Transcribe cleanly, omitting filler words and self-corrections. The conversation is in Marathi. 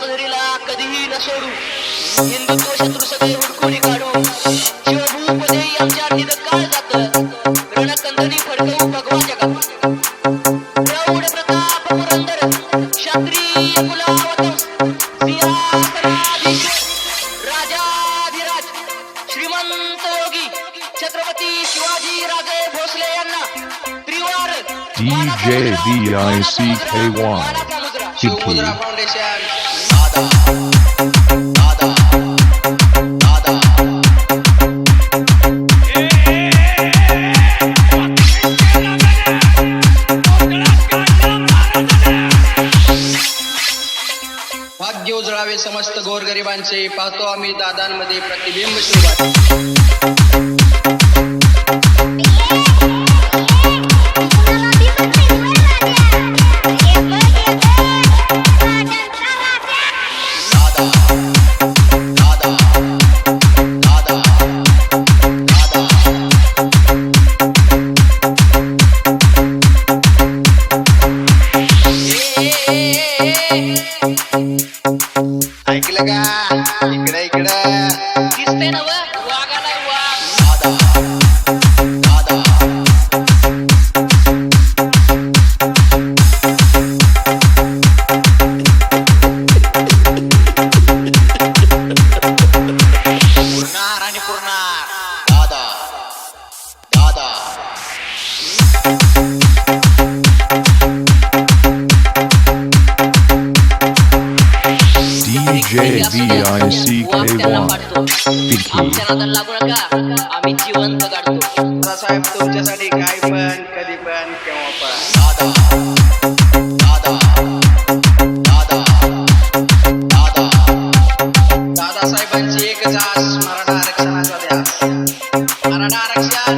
लहरीला कधीही न सोडू. हिंदुत्व शत्रू सगळे हुडकुडी काढू. शिवभूपदे आमच्या निध काळ जात. रणकंदनी फडकवू भगवा जगात. प्रौढ प्रताप पुरंदर क्षत्रिय कुलावतंस सिंहासनाधीश्वर राजाधिराज श्रीमंत योगी छत्रपती शिवाजी राजे भोसले यांना त्रिवार DJ VICKY शिवमुद्रा फाउंडेशन दादा दादा भाग्य उजळावे समस्त गोरगरिबांचे. पाहतो आम्ही दादांमध्ये प्रतिबिंब शोभा. ऐकलं का? इकडे दिसते ना वाघाला वाघ. दादा पूर्णार आणि पूर्णार. दादा दादा DJ VICKY लागू नका. आम्ही जिवंत काढतो. साहेब तुमच्यासाठी काय पण कधी पण केव्हा पण. दादा दादा दादा दादा साहेबांची एकच आस मराठा आरक्षणाचा ध्यास. मराठा आरक्षण